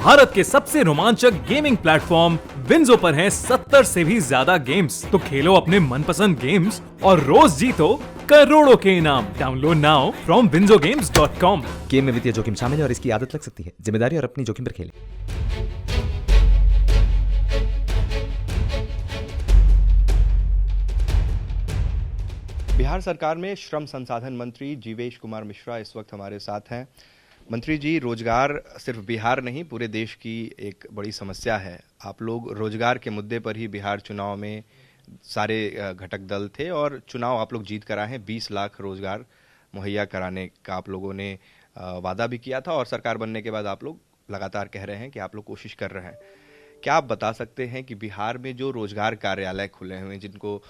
भारत के सबसे रोमांचक गेमिंग प्लेटफॉर्म विंजो पर हैं 70 से भी ज्यादा गेम्स। तो खेलो अपने मनपसंद गेम्स और रोज जीतो करोड़ों के इनाम। Download now from winzogames.com। Game में वित्तीय जोखिम शामिल है और इसकी आदत लग सकती है। जिम्मेदारी और अपनी जोखिम पर खेलें। बिहार सरकार में श्रम संसाधन मंत्री जीवेश कुमार मिश्रा इस वक्त हमारे साथ हैं। मंत्री जी, रोजगार सिर्फ बिहार नहीं पूरे देश की एक बड़ी समस्या है। आप लोग रोजगार के मुद्दे पर ही बिहार चुनाव में सारे घटक दल थे और चुनाव आप लोग जीत कर आए हैं। 20 लाख रोजगार मुहैया कराने का आप लोगों ने वादा भी किया था और सरकार बनने के बाद आप लोग लगातार कह रहे हैं कि आप लोग कोशिश कर रहे हैं। क्या आप बता सकते हैं कि बिहार में जो रोजगार कार्यालय खुले हुए हैं, जिनको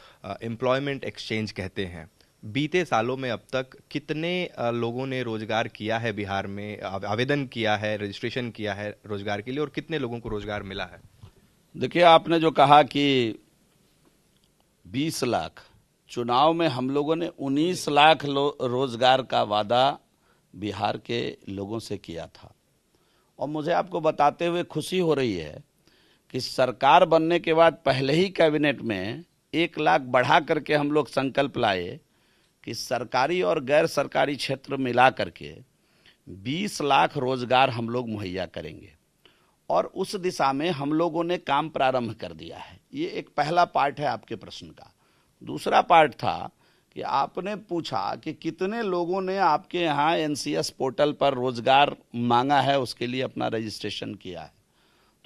एम्प्लॉयमेंट एक्सचेंज कहते हैं, बीते सालों में अब तक कितने लोगों ने रोजगार किया है बिहार में, आवेदन किया है, रजिस्ट्रेशन किया है रोजगार के लिए, और कितने लोगों को रोजगार मिला है? देखिए, आपने जो कहा कि 20 लाख, चुनाव में हम लोगों ने 19 लाख रोजगार का वादा बिहार के लोगों से किया था। और मुझे आपको बताते हुए खुशी हो रही है कि सरकार बनने के बाद पहले ही कैबिनेट में 1 लाख बढ़ा करके हम लोग संकल्प लाए कि सरकारी और गैर सरकारी क्षेत्र मिला करके 20 लाख रोजगार हम लोग मुहैया करेंगे। और उस दिशा में हम लोगों ने काम प्रारंभ कर दिया है। ये एक पहला पार्ट है आपके प्रश्न का। दूसरा पार्ट था कि आपने पूछा कि कितने लोगों ने आपके यहाँ एनसीएस पोर्टल पर रोजगार मांगा है, उसके लिए अपना रजिस्ट्रेशन किया है।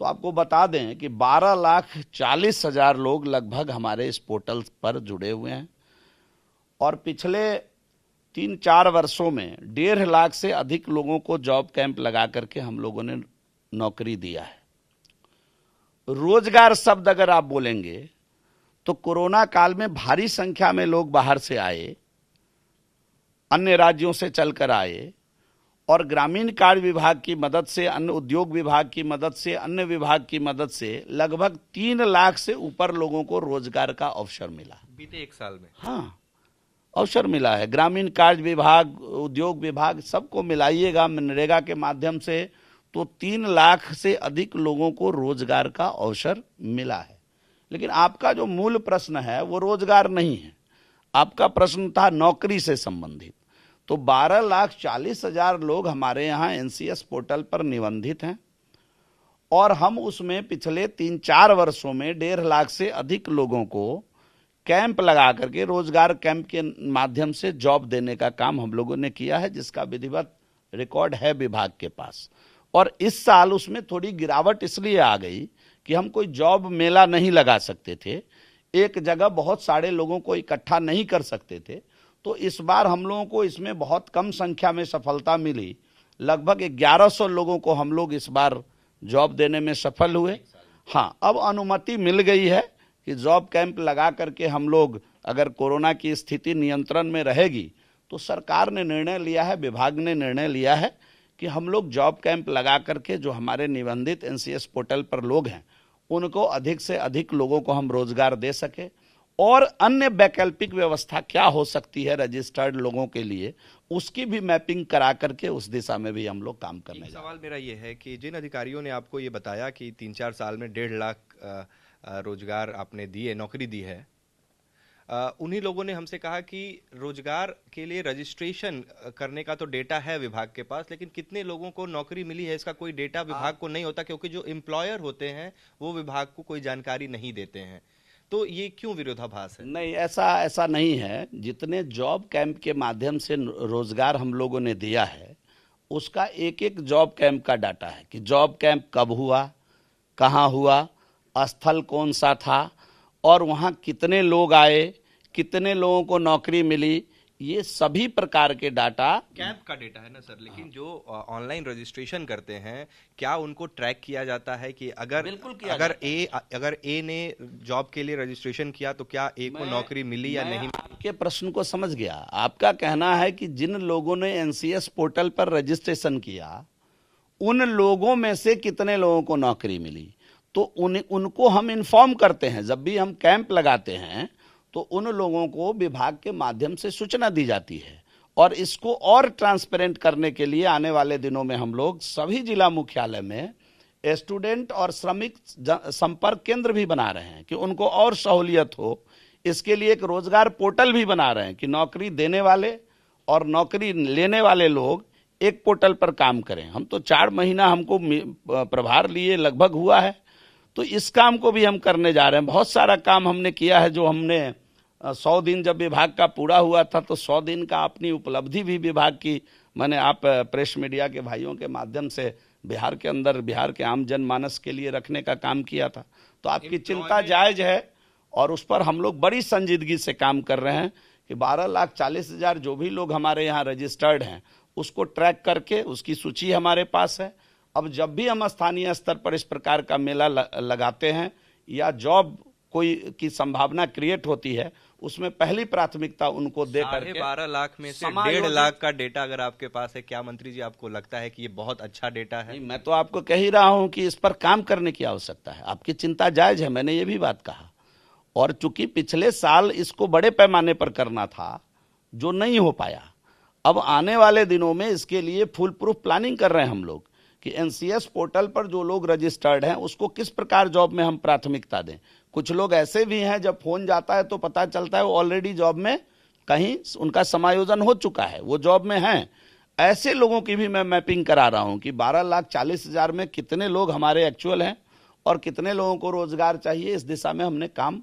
तो आपको बता दें कि 12,40,000 लोग लगभग हमारे इस पोर्टल पर जुड़े हुए हैं और पिछले 3-4 वर्षों में 1.5 लाख से अधिक लोगों को जॉब कैंप लगा करके हम लोगों ने नौकरी दिया है। रोजगार शब्द अगर आप बोलेंगे तो कोरोना काल में भारी संख्या में लोग बाहर से आए, अन्य राज्यों से चलकर आए और ग्रामीण कार्य विभाग की मदद से, अन्य उद्योग विभाग की मदद से, अन्य विभाग की मदद से लगभग 3 लाख से ऊपर लोगों को रोजगार का अवसर मिला बीते 1 साल में। हाँ, अवसर मिला है। ग्रामीण कार्य विभाग, उद्योग विभाग, सबको मिलाइएगा मनरेगा के माध्यम से तो 3 लाख से अधिक लोगों को रोजगार का अवसर मिला है। लेकिन आपका जो मूल प्रश्न है वो रोजगार नहीं है, आपका प्रश्न था नौकरी से संबंधित। तो 12,40,000 लोग हमारे यहाँ एनसीएस पोर्टल पर निबंधित हैं और हम उसमें पिछले 3-4 वर्षों में 1.5 लाख से अधिक लोगों को कैंप लगा करके, रोजगार कैंप के माध्यम से जॉब देने का काम हम लोगों ने किया है, जिसका विधिवत रिकॉर्ड है विभाग के पास। और इस साल उसमें थोड़ी गिरावट इसलिए आ गई कि हम कोई जॉब मेला नहीं लगा सकते थे, एक जगह बहुत सारे लोगों को इकट्ठा नहीं कर सकते थे। तो इस बार हम लोगों को इसमें बहुत कम संख्या में सफलता मिली। लगभग 1100 लोगों को हम लोग इस बार जॉब देने में सफल हुए। हाँ, अब अनुमति मिल गई है कि जॉब कैंप लगा करके हम लोग, अगर कोरोना की स्थिति नियंत्रण में रहेगी तो सरकार ने निर्णय लिया है, विभाग ने निर्णय लिया है कि हम लोग जॉब कैंप लगा करके जो हमारे निबंधित एनसीएस पोर्टल पर लोग हैं उनको अधिक से अधिक लोगों को हम रोजगार दे सके। और अन्य वैकल्पिक व्यवस्था क्या हो सकती है रजिस्टर्ड लोगों के लिए, उसकी भी मैपिंग करा करके उस दिशा में भी हम लोग काम करने। सवाल मेरा ये है कि जिन अधिकारियों ने आपको ये बताया कि 3-4 साल में 1.5 लाख रोजगार आपने दिए, नौकरी दी है, उन्हीं लोगों ने हमसे कहा कि रोजगार के लिए रजिस्ट्रेशन करने का तो डेटा है विभाग के पास, लेकिन कितने लोगों को नौकरी मिली है इसका कोई डेटा विभाग को नहीं होता, क्योंकि जो एम्प्लॉयर होते हैं वो विभाग को कोई जानकारी नहीं देते हैं। तो ये क्यों विरोधाभास है? नहीं, ऐसा नहीं है। जितने जॉब कैंप के माध्यम से रोजगार हम लोगों ने दिया है उसका एक जॉब कैंप का डाटा है कि जॉब कैंप कब हुआ, कहाँ हुआ, स्थल कौन सा था और वहाँ कितने लोग आए, कितने लोगों को नौकरी मिली। ये सभी प्रकार के डाटा कैंप का डेटा है ना सर, लेकिन जो ऑनलाइन रजिस्ट्रेशन करते हैं क्या उनको ट्रैक किया जाता है कि अगर ए ने जॉब के लिए रजिस्ट्रेशन किया तो क्या ए को नौकरी मिली या नहीं? आपके प्रश्न को समझ गया। आपका कहना है कि जिन लोगों ने एनसीएस पोर्टल पर रजिस्ट्रेशन किया उन लोगों में से कितने लोगों को नौकरी मिली, तो उनको हम इन्फॉर्म करते हैं। जब भी हम कैंप लगाते हैं तो उन लोगों को विभाग के माध्यम से सूचना दी जाती है और इसको और ट्रांसपेरेंट करने के लिए आने वाले दिनों में हम लोग सभी जिला मुख्यालय में स्टूडेंट और श्रमिक संपर्क केंद्र भी बना रहे हैं कि उनको और सहूलियत हो। इसके लिए एक रोजगार पोर्टल भी बना रहे हैं कि नौकरी देने वाले और नौकरी लेने वाले लोग एक पोर्टल पर काम करें। हम तो 4 महीना हमको प्रभार लिए लगभग हुआ है, तो इस काम को भी हम करने जा रहे हैं। बहुत सारा काम हमने किया है, जो हमने 100 दिन जब विभाग का पूरा हुआ था तो 100 दिन का अपनी उपलब्धि भी विभाग की मैंने आप प्रेस मीडिया के भाइयों के माध्यम से बिहार के अंदर बिहार के आम जनमानस के लिए रखने का काम किया था। तो आपकी चिंता जायज है और उस पर हम लोग बड़ी संजीदगी से काम कर रहे हैं कि 12,40,000 जो भी लोग हमारे यहाँ रजिस्टर्ड हैं उसको ट्रैक करके उसकी सूची हमारे पास है। अब जब भी हम स्थानीय स्तर पर इस प्रकार का मेला लगाते हैं या जॉब कोई की संभावना क्रिएट होती है, उसमें पहली प्राथमिकता उनको दे करके 12 लाख में से 1.5 लाख का डेटा अगर आपके पास है, क्या मंत्री जी आपको लगता है कि ये बहुत अच्छा डेटा है? मैं तो आपको कह ही रहा हूं कि इस पर काम करने की आवश्यकता है। आपकी चिंता जायज है, मैंने ये भी बात कहा। और चूंकि पिछले साल इसको बड़े पैमाने पर करना था जो नहीं हो पाया, अब आने वाले दिनों में इसके लिए फुल प्रूफ प्लानिंग कर रहे हैं हम लोग कि एनसीएस पोर्टल पर जो लोग रजिस्टर्ड हैं उसको किस प्रकार जॉब में हम प्राथमिकता दें। कुछ लोग ऐसे भी हैं जब फोन जाता है तो पता चलता है वो ऑलरेडी जॉब में कहीं उनका समायोजन हो चुका है, वो जॉब में हैं। ऐसे लोगों की भी मैं मैपिंग करा रहा हूं कि 12,40,000 में कितने लोग हमारे एक्चुअल हैं और कितने लोगों को रोजगार चाहिए। इस दिशा में हमने काम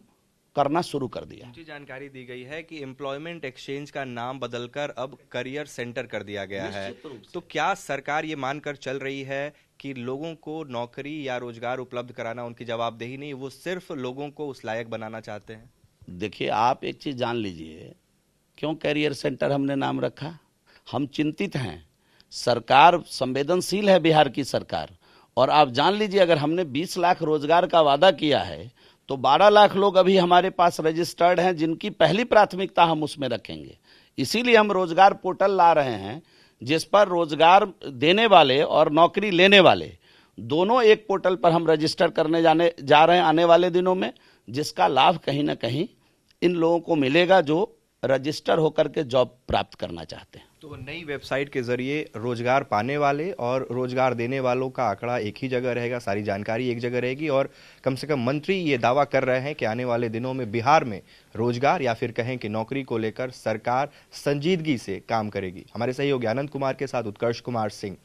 करना शुरू कर दिया। मुझे जानकारी दी गई है कि एम्प्लॉयमेंट एक्सचेंज का नाम बदलकर अब करियर सेंटर कर दिया गया है। तो क्या सरकार ये मानकर चल रही है कि लोगों को नौकरी या रोजगार उपलब्ध कराना उनकी जवाबदेही नहीं, वो सिर्फ लोगों को उस लायक बनाना चाहते हैं? देखिए, आप एक चीज जान लीजिए, क्यों करियर सेंटर हमने नाम रखा? हम चिंतित हैं। सरकार संवेदनशील है, बिहार की सरकार। और आप जान लीजिए, अगर हमने 20 लाख रोजगार का वादा किया है तो 12 लाख लोग अभी हमारे पास रजिस्टर्ड हैं जिनकी पहली प्राथमिकता हम उसमें रखेंगे। इसीलिए हम रोजगार पोर्टल ला रहे हैं जिस पर रोजगार देने वाले और नौकरी लेने वाले दोनों एक पोर्टल पर हम रजिस्टर करने जा रहे हैं आने वाले दिनों में, जिसका लाभ कहीं ना कहीं इन लोगों को मिलेगा जो रजिस्टर होकर के जॉब प्राप्त करना चाहते हैं। तो नई वेबसाइट के जरिए रोजगार पाने वाले और रोजगार देने वालों का आंकड़ा एक ही जगह रहेगा, सारी जानकारी एक जगह रहेगी और कम से कम मंत्री ये दावा कर रहे हैं कि आने वाले दिनों में बिहार में रोजगार या फिर कहें कि नौकरी को लेकर सरकार संजीदगी से काम करेगी। हमारे सहयोगी आनंद कुमार के साथ उत्कर्ष कुमार सिंह।